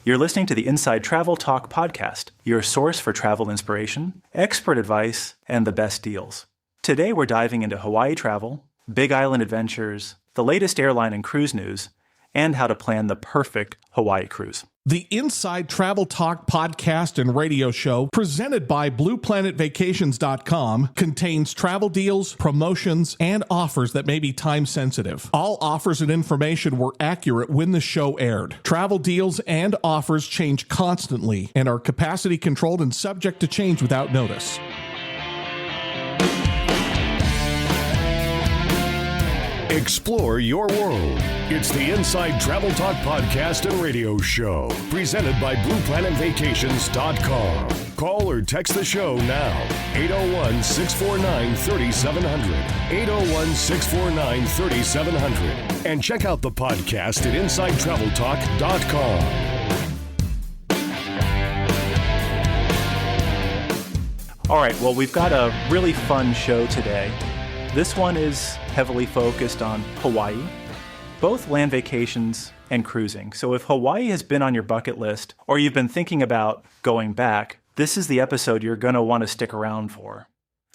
You're listening to the Inside Travel Talk podcast, your source for travel inspiration, expert advice, and the best deals. Today, we're diving into Hawaii travel, Big Island adventures, the latest airline and cruise news, and how to plan the perfect Hawaii cruise. The Inside Travel Talk podcast and radio show, presented by BluePlanetVacations.com, contains travel deals, promotions, and offers that may be time sensitive. All offers and information were accurate when the show aired. Travel deals and offers change constantly and are capacity controlled and subject to change without notice. Explore your world. It's the Inside Travel Talk podcast and radio show, presented by BluePlanetVacations.com. Call or text the show now, 801-649-3700, 801-649-3700, and check out the podcast at InsideTravelTalk.com. All right, well, we've got a really fun show today. This one is heavily focused on Hawaii, both land vacations and cruising. So if Hawaii has been on your bucket list or you've been thinking about going back, this is the episode you're going to want to stick around for.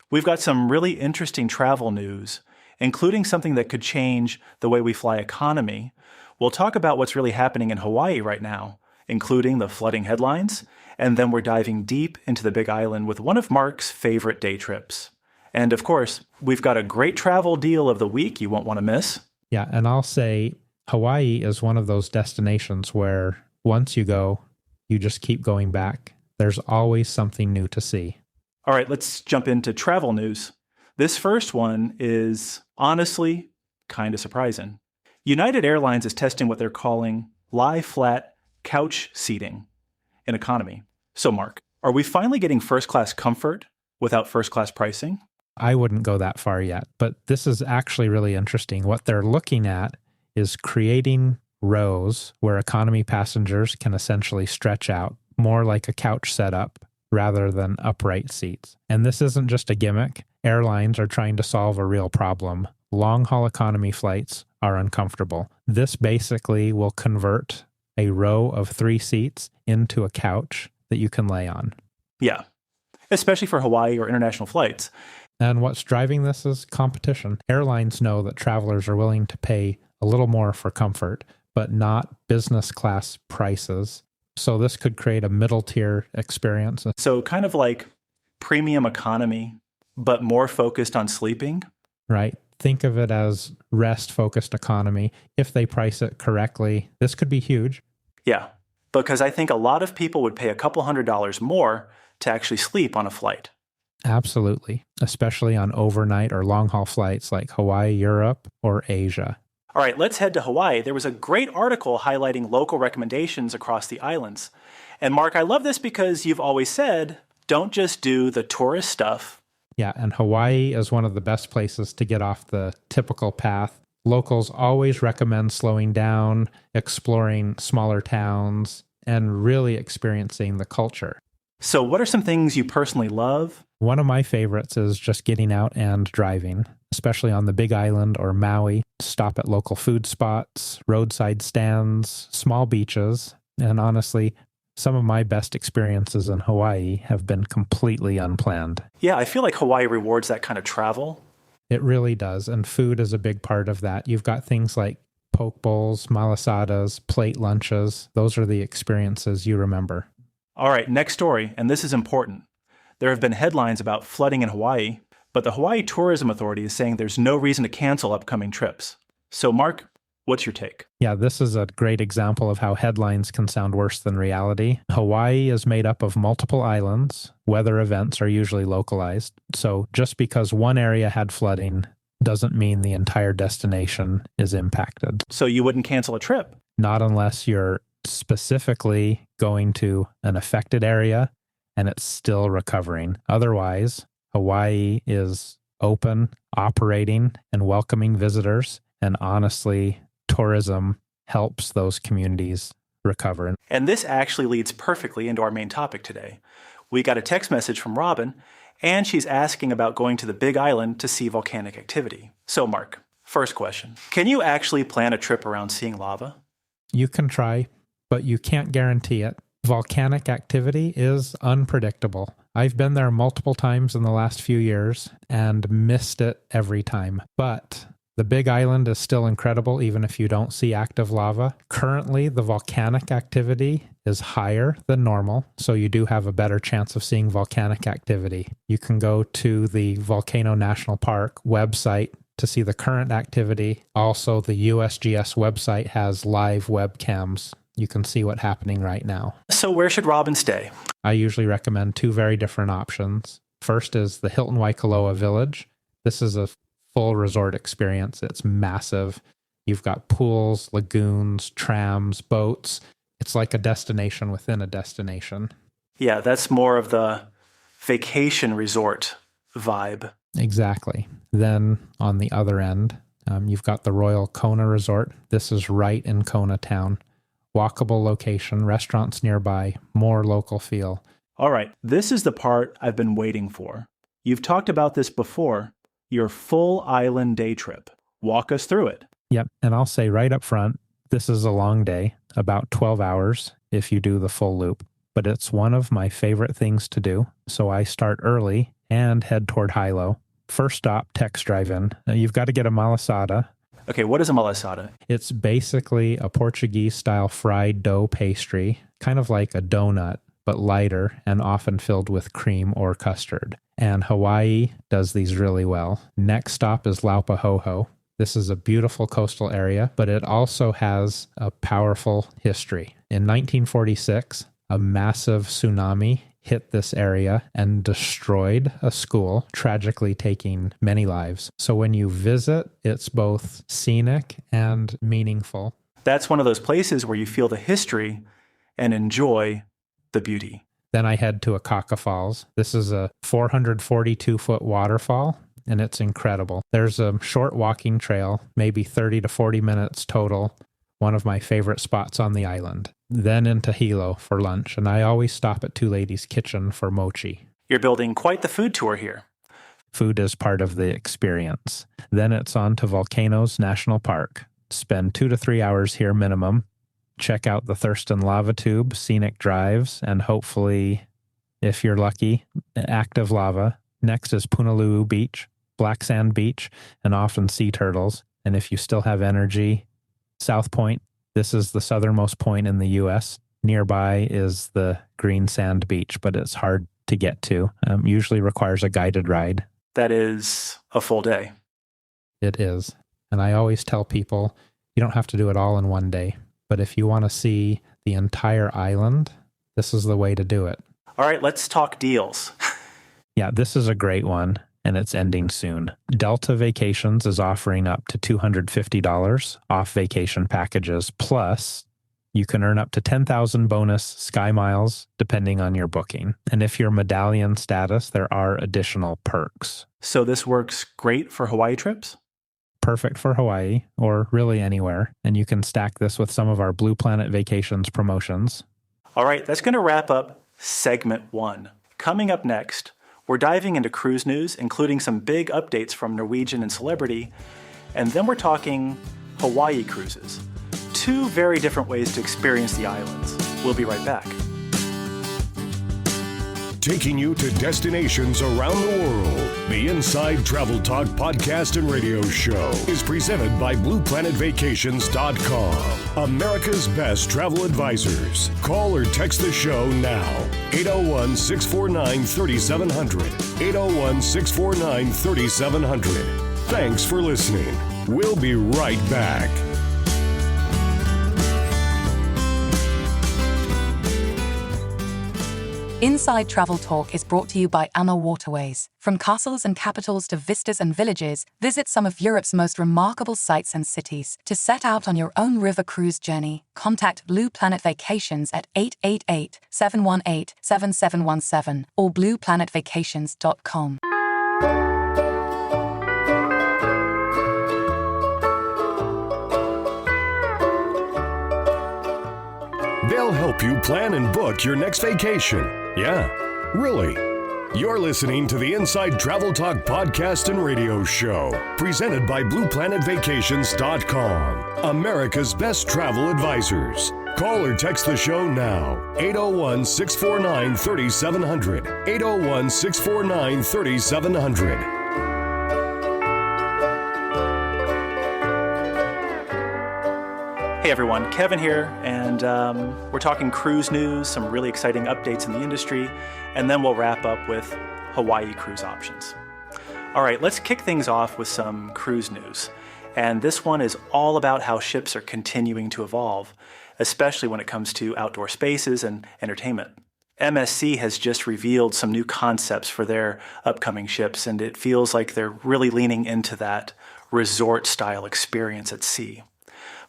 We've got some really interesting travel news, including something that could change the way we fly economy. We'll talk about what's really happening in Hawaii right now, including the flooding headlines, and then we're diving deep into the Big Island with one of Mark's favorite day trips. And of course, we've got a great travel deal of the week you won't want to miss. Yeah, and I'll say Hawaii is one of those destinations where once you go, you just keep going back. There's always something new to see. All right, let's jump into travel news. This first one is honestly kind of surprising. United Airlines is testing what they're calling lie-flat couch seating in economy. So Mark, are we finally getting first-class comfort without first-class pricing? I wouldn't go that far yet, but this is actually really interesting. What they're looking at is creating rows where economy passengers can essentially stretch out, more like a couch setup rather than upright seats. And this isn't just a gimmick. Airlines are trying to solve a real problem. Long-haul economy flights are uncomfortable. This basically will convert a row of 3 seats into a couch that you can lay on. Yeah, especially for Hawaii or international flights. And what's driving this is competition. Airlines know that travelers are willing to pay a little more for comfort, but not business class prices. So this could create a middle tier experience. So kind of like premium economy, but more focused on sleeping. Right. Think of it as rest-focused economy. If they price it correctly, this could be huge. Yeah, because I think a lot of people would pay a couple $100s more to actually sleep on a flight. Absolutely, especially on overnight or long-haul flights like Hawaii, Europe, or Asia. All right, let's head to Hawaii. There was a great article highlighting local recommendations across the islands. And Mark, I love this because you've always said, don't just do the tourist stuff. Yeah, and Hawaii is one of the best places to get off the typical path. Locals always recommend slowing down, exploring smaller towns, and really experiencing the culture. So what are some things you personally love? One of my favorites is just getting out and driving, especially on the Big Island or Maui. Stop at local food spots, roadside stands, small beaches, and honestly, some of my best experiences in Hawaii have been completely unplanned. Yeah, I feel like Hawaii rewards that kind of travel. It really does, and food is a big part of that. You've got things like poke bowls, malasadas, plate lunches. Those are the experiences you remember. All right, next story, and this is important. There have been headlines about flooding in Hawaii, but the Hawaii Tourism Authority is saying there's no reason to cancel upcoming trips. So Mark, what's your take? Yeah, this is a great example of how headlines can sound worse than reality. Hawaii is made up of multiple islands. Weather events are usually localized. So just because one area had flooding doesn't mean the entire destination is impacted. So you wouldn't cancel a trip? Not unless you're specifically going to an affected area and it's still recovering. Otherwise, Hawaii is open, operating, and welcoming visitors. And honestly, tourism helps those communities recover. And this actually leads perfectly into our main topic today. We got a text message from Robin, and she's asking about going to the Big Island to see volcanic activity. So Mark, first question, can you actually plan a trip around seeing lava? You can try. but you can't guarantee it. Volcanic activity is unpredictable. I've been there multiple times in the last few years and missed it every time. But the Big Island is still incredible, even if you don't see active lava. Currently, the volcanic activity is higher than normal, so you do have a better chance of seeing volcanic activity. You can go to the Volcano National Park website to see the current activity. Also, the USGS website has live webcams. You can see what's happening right now. So where should Robin stay? I usually recommend two very different options. First is the Hilton Waikoloa Village. This is a full resort experience. It's massive. You've got pools, lagoons, trams, boats. It's like a destination within a destination. Yeah, that's more of the vacation resort vibe. Exactly. Then on the other end, you've got the Royal Kona Resort. This is right in Kona town. Walkable location, restaurants nearby, more local feel. All right, this is the part I've been waiting for. You've talked about this before, your full island day trip. Walk us through it. Yep, and I'll say right up front, this is a long day, about 12 hours if you do the full loop. But it's one of my favorite things to do, so I start early and head toward Hilo. First stop, Tex Drive-In. You've got to get a malasada. Okay, what is a malasada? It's basically a Portuguese-style fried dough pastry, kind of like a donut, but lighter and often filled with cream or custard. And Hawaii does these really well. Next stop is Laupahoho. This is a beautiful coastal area, but it also has a powerful history. In 1946, a massive tsunami hit this area and destroyed a school, tragically taking many lives. So when you visit, it's both scenic and meaningful. That's one of those places where you feel the history and enjoy the beauty. Then I head to Akaka Falls. This is a 442-foot waterfall, and it's incredible. There's a short walking trail, maybe 30 to 40 minutes total, one of my favorite spots on the island. Then into Hilo for lunch, and I always stop at Two Ladies Kitchen for mochi. You're building quite the food tour here. Food is part of the experience. Then it's on to Volcanoes National Park. Spend 2 to 3 hours here minimum. Check out the Thurston Lava Tube, scenic drives, and hopefully, if you're lucky, active lava. Next is Honolulu Beach, black sand beach, and often sea turtles. And if you still have energy, South Point. This is the southernmost point in the U.S. Nearby is the green sand beach, but it's hard to get to. Usually requires a guided ride. That is a full day. It is. And I always tell people, you don't have to do it all in one day. But if you want to see the entire island, this is the way to do it. All right, let's talk deals. Yeah, this is a great one, and it's ending soon. Delta Vacations is offering up to $250 off vacation packages, plus you can earn up to 10,000 bonus Sky Miles depending on your booking. And if you're medallion status, there are additional perks. So this works great for Hawaii trips? Perfect for Hawaii, or really anywhere. And you can stack this with some of our Blue Planet Vacations promotions. All right, that's going to wrap up segment 1. Coming up next, we're diving into cruise news, including some big updates from Norwegian and Celebrity, and then we're talking Hawaii cruises. 2 very different ways to experience the islands. We'll be right back. Taking you to destinations around the world. The Inside Travel Talk podcast and radio show is presented by BluePlanetVacations.com. America's best travel advisors. Call or text the show now. 801-649-3700. 801-649-3700. Thanks for listening. We'll be right back. Inside Travel Talk is brought to you by AMA Waterways. From castles and capitals to vistas and villages, visit some of Europe's most remarkable sites and cities. To set out on your own river cruise journey, contact Blue Planet Vacations at 888-718-7717 or blueplanetvacations.com. They'll help you plan and book your next vacation. Yeah, really. You're listening to the Inside Travel Talk podcast and radio show, presented by BluePlanetVacations.com. America's best travel advisors. Call or text the show now. 801-649-3700. 801-649-3700. Hey everyone, Kevin here, and we're talking cruise news, some really exciting updates in the industry, and then we'll wrap up with Hawaii cruise options. All right, let's kick things off with some cruise news. And this one is all about how ships are continuing to evolve, especially when it comes to outdoor spaces and entertainment. MSC has just revealed some new concepts for their upcoming ships, and it feels like they're really leaning into that resort-style experience at sea.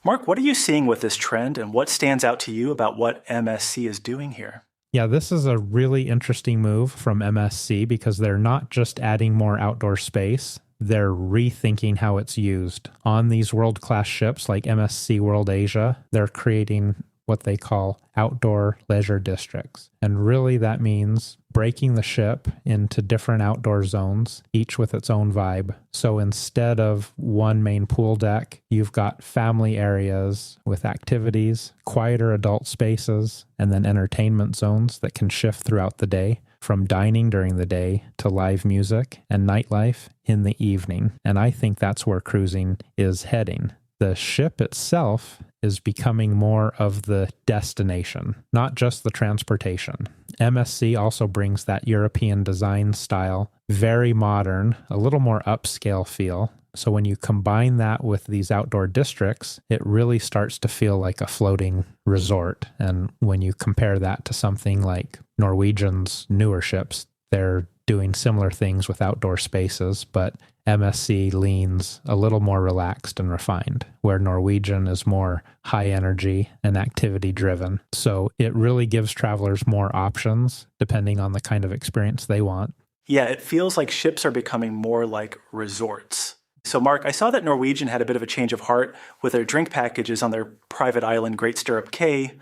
Mark, what are you seeing with this trend, and what stands out to you about what MSC is doing here? Yeah, this is a really interesting move from MSC because they're not just adding more outdoor space, they're rethinking how it's used. On these world-class ships like MSC World Asia, they're creating what they call outdoor leisure districts. And really that means breaking the ship into different outdoor zones, each with its own vibe. So instead of one main pool deck, you've got family areas with activities, quieter adult spaces, and then entertainment zones that can shift throughout the day, from dining during the day to live music and nightlife in the evening. And I think that's where cruising is heading. The ship itself is becoming more of the destination, not just the transportation. MSC also brings that European design style, very modern, a little more upscale feel. So when you combine that with these outdoor districts, it really starts to feel like a floating resort. And when you compare that to something like Norwegian's newer ships, they're doing similar things with outdoor spaces, but MSC leans a little more relaxed and refined, where Norwegian is more high energy and activity driven. So it really gives travelers more options depending on the kind of experience they want. Yeah, it feels like ships are becoming more like resorts. So Mark, I saw that Norwegian had a bit of a change of heart with their drink packages on their private island, Great Stirrup Cay.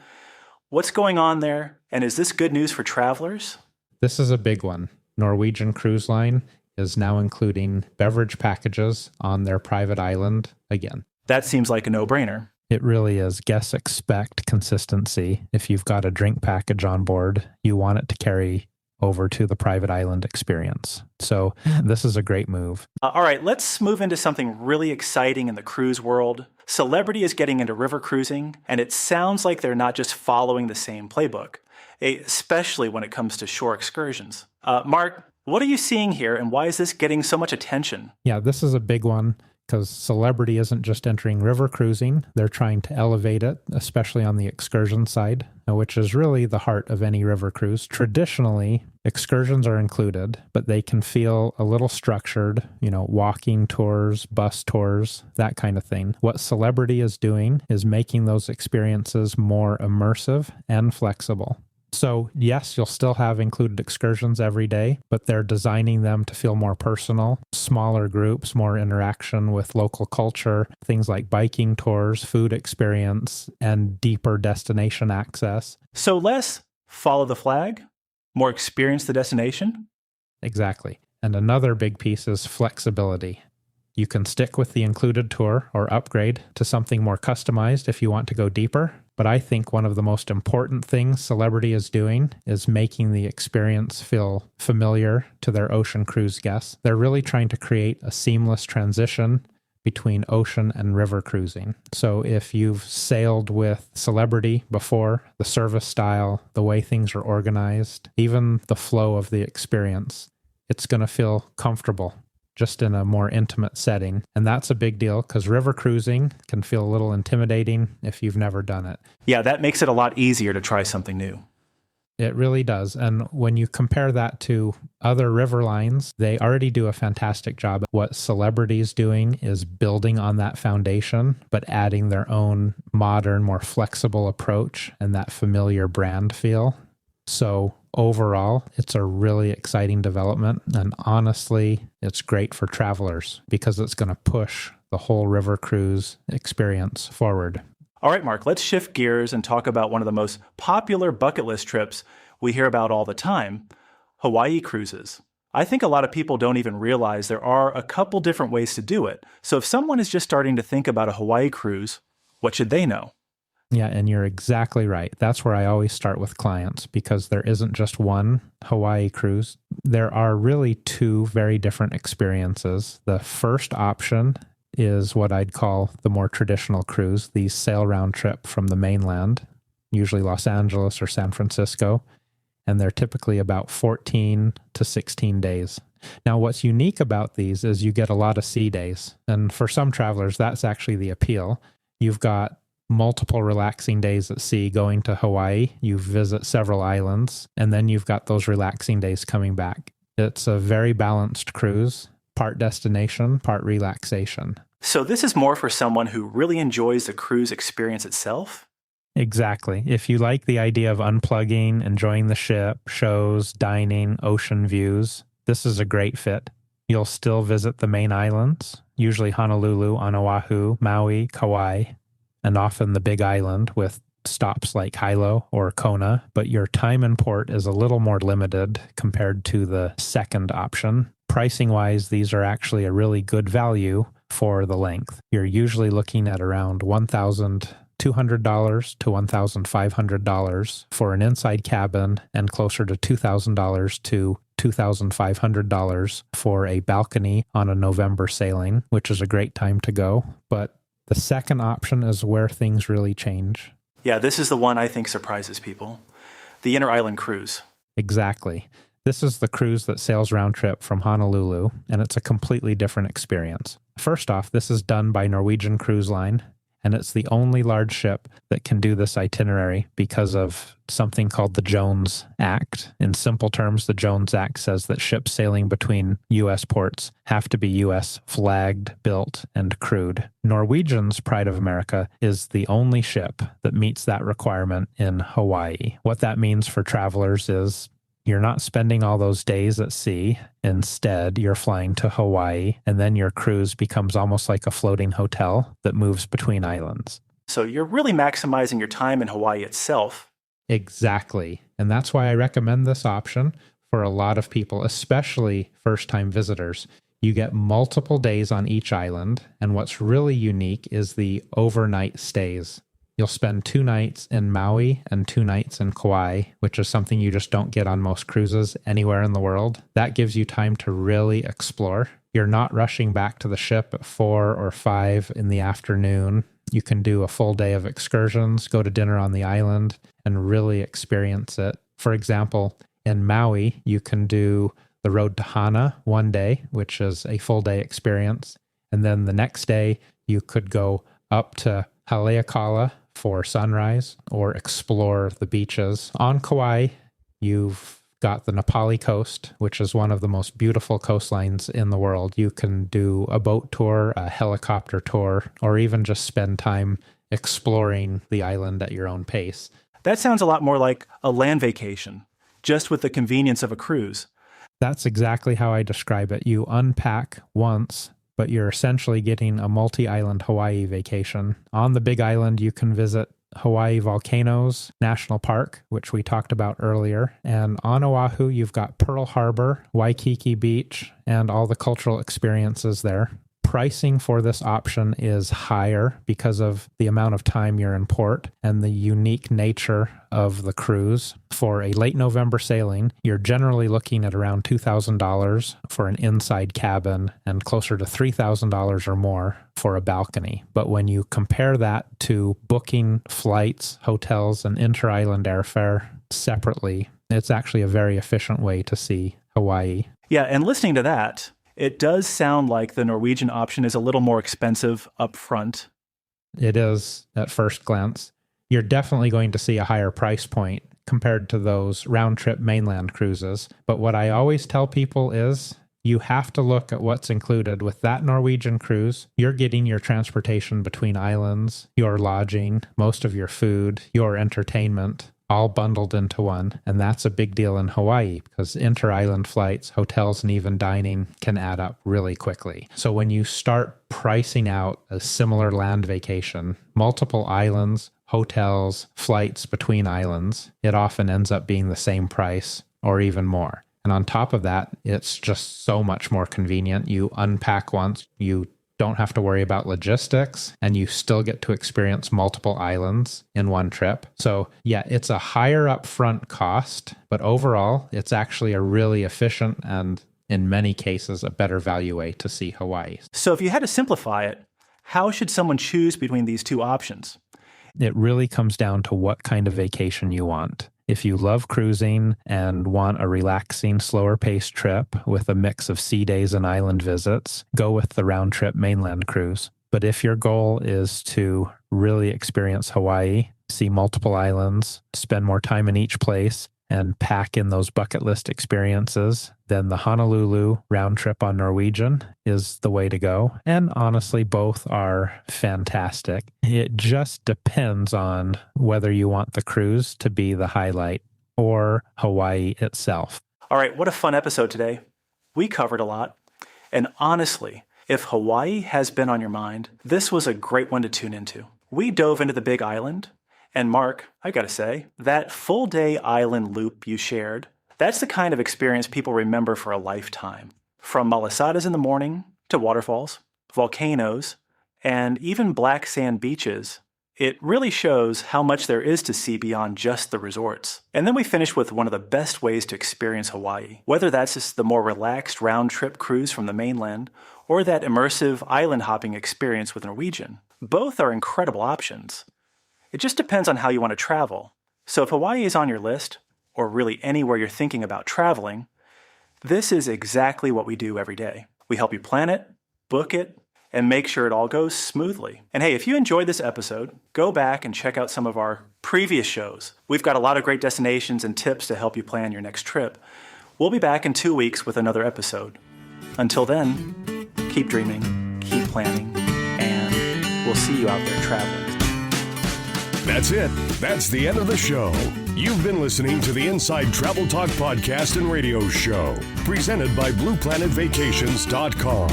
What's going on there? And is this good news for travelers? This is a big one. Norwegian Cruise Line is now including beverage packages on their private island again. That seems like a no-brainer. It really is. Guests expect consistency. If you've got a drink package on board, you want it to carry over to the private island experience. So this is a great move. All right, let's move into something really exciting in the cruise world. Celebrity is getting into river cruising, and it sounds like they're not just following the same playbook, especially when it comes to shore excursions. Mark, what are you seeing here, and why is this getting so much attention? Yeah, this is a big one because Celebrity isn't just entering river cruising. They're trying to elevate it, especially on the excursion side, which is really the heart of any river cruise. Traditionally, excursions are included, but they can feel a little structured, walking tours, bus tours, that kind of thing. What Celebrity is doing is making those experiences more immersive and flexible. So yes, you'll still have included excursions every day, but they're designing them to feel more personal, smaller groups, more interaction with local culture, things like biking tours, food experience, and deeper destination access. So less follow the flag, more experience the destination? Exactly. And another big piece is flexibility. You can stick with the included tour or upgrade to something more customized if you want to go deeper. But I think one of the most important things Celebrity is doing is making the experience feel familiar to their ocean cruise guests. They're really trying to create a seamless transition between ocean and river cruising. So if you've sailed with Celebrity before, the service style, the way things are organized, even the flow of the experience, it's going to feel comfortable, just in a more intimate setting. And that's a big deal because river cruising can feel a little intimidating if you've never done it. Yeah, that makes it a lot easier to try something new. It really does. And when you compare that to other river lines, they already do a fantastic job. What Celebrity's doing is building on that foundation, but adding their own modern, more flexible approach and that familiar brand feel. So overall, it's a really exciting development. And honestly, it's great for travelers because it's going to push the whole river cruise experience forward. All right, Mark, let's shift gears and talk about one of the most popular bucket list trips we hear about all the time, Hawaii cruises. I think a lot of people don't even realize there are a couple different ways to do it. So if someone is just starting to think about a Hawaii cruise, what should they know? Yeah, and you're exactly right. That's where I always start with clients, because there isn't just one Hawaii cruise. There are really two very different experiences. The first option is what I'd call the more traditional cruise, the sail round trip from the mainland, usually Los Angeles or San Francisco, and they're typically about 14 to 16 days. Now, what's unique about these is you get a lot of sea days, and for some travelers, that's actually the appeal. You've got multiple relaxing days at sea going to Hawaii. You visit several islands, and then you've got those relaxing days coming back. It's a very balanced cruise, part destination, part relaxation. So this is more for someone who really enjoys the cruise experience itself? Exactly. If you like the idea of unplugging, enjoying the ship, shows, dining, ocean views, this is a great fit. You'll still visit the main islands, usually Honolulu, on Oahu, Maui, Kauai, and often the Big Island with stops like Hilo or Kona, but your time in port is a little more limited compared to the second option. Pricing-wise, these are actually a really good value for the length. You're usually looking at around $1,200 to $1,500 for an inside cabin, and closer to $2,000 to $2,500 for a balcony on a November sailing, which is a great time to go. But the second option is where things really change. Yeah, this is the one I think surprises people. The inter-island cruise. Exactly. This is the cruise that sails round trip from Honolulu, and it's a completely different experience. First off, this is done by Norwegian Cruise Line, and it's the only large ship that can do this itinerary because of something called the Jones Act. In simple terms, the Jones Act says that ships sailing between U.S. ports have to be U.S. flagged, built, and crewed. Norwegian's Pride of America is the only ship that meets that requirement in Hawaii. What that means for travelers is you're not spending all those days at sea. Instead, you're flying to Hawaii, and then your cruise becomes almost like a floating hotel that moves between islands. So you're really maximizing your time in Hawaii itself. Exactly. And that's why I recommend this option for a lot of people, especially first-time visitors. You get multiple days on each island, and what's really unique is the overnight stays. You'll spend 2 nights in Maui and 2 nights in Kauai, which is something you just don't get on most cruises anywhere in the world. That gives you time to really explore. You're not rushing back to the ship at 4 or 5 in the afternoon. You can do a full day of excursions, go to dinner on the island, and really experience it. For example, in Maui, you can do the road to Hana one day, which is a full day experience. And then the next day, you could go up to Haleakala for sunrise or explore the beaches. On Kauai, you've got the Nepali coast, which is one of the most beautiful coastlines in the world. You can do a boat tour, a helicopter tour, or even just spend time exploring the island at your own pace. That sounds a lot more like a land vacation, just with the convenience of a cruise. That's exactly how I describe it. You unpack once, but you're essentially getting a multi-island Hawaii vacation. On the Big Island, you can visit Hawaii Volcanoes National Park, which we talked about earlier. And on Oahu, you've got Pearl Harbor, Waikiki Beach, and all the cultural experiences there. Pricing for this option is higher because of the amount of time you're in port and the unique nature of the cruise. For a late November sailing, you're generally looking at around $2,000 for an inside cabin and closer to $3,000 or more for a balcony. But when you compare that to booking flights, hotels, and inter-island airfare separately, it's actually a very efficient way to see Hawaii. Yeah, and listening to that, it does sound like the Norwegian option is a little more expensive up front. It is at first glance. You're definitely going to see a higher price point compared to those round-trip mainland cruises. But what I always tell people is you have to look at what's included. With that Norwegian cruise, you're getting your transportation between islands, your lodging, most of your food, your entertainment, all bundled into one. And that's a big deal in Hawaii because inter-island flights, hotels, and even dining can add up really quickly. So when you start pricing out a similar land vacation, multiple islands, hotels, flights between islands, it often ends up being the same price or even more. And on top of that, it's just so much more convenient. You unpack once, you don't have to worry about logistics, and you still get to experience multiple islands in one trip. So yeah, it's a higher upfront cost, but overall, it's actually a really efficient and in many cases, a better value way to see Hawaii. So if you had to simplify it, how should someone choose between these two options? It really comes down to what kind of vacation you want. If you love cruising and want a relaxing, slower-paced trip with a mix of sea days and island visits, go with the round-trip mainland cruise. But if your goal is to really experience Hawaii, see multiple islands, spend more time in each place, and pack in those bucket list experiences, then the Honolulu round trip on Norwegian is the way to go. And honestly, both are fantastic. It just depends on whether you want the cruise to be the highlight or Hawaii itself. All right, what a fun episode today. We covered a lot. And honestly, if Hawaii has been on your mind, this was a great one to tune into. We dove into the Big Island. And Mark, I gotta say, that full-day island loop you shared, that's the kind of experience people remember for a lifetime. From malasadas in the morning to waterfalls, volcanoes, and even black sand beaches, it really shows how much there is to see beyond just the resorts. And then we finish with one of the best ways to experience Hawaii, whether that's just the more relaxed round-trip cruise from the mainland or that immersive island hopping experience with Norwegian. Both are incredible options. It just depends on how you want to travel. So if Hawaii is on your list, or really anywhere you're thinking about traveling, this is exactly what we do every day. We help you plan it, book it, and make sure it all goes smoothly. And hey, if you enjoyed this episode, go back and check out some of our previous shows. We've got a lot of great destinations and tips to help you plan your next trip. We'll be back in 2 weeks with another episode. Until then, keep dreaming, keep planning, and we'll see you out there traveling. That's it. That's the end of the show. You've been listening to the Inside Travel Talk podcast and radio show, presented by BluePlanetVacations.com.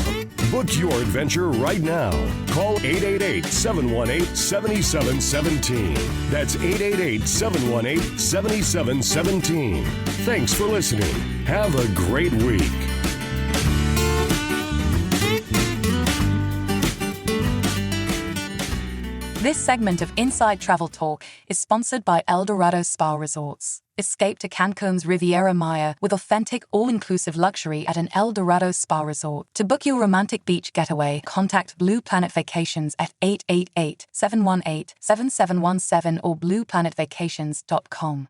Book your adventure right now. Call 888-718-7717. That's 888-718-7717. Thanks for listening. Have a great week. This segment of Inside Travel Talk is sponsored by El Dorado Spa Resorts. Escape to Cancun's Riviera Maya with authentic, all-inclusive luxury at an El Dorado Spa Resort. To book your romantic beach getaway, contact Blue Planet Vacations at 888-718-7717 or blueplanetvacations.com.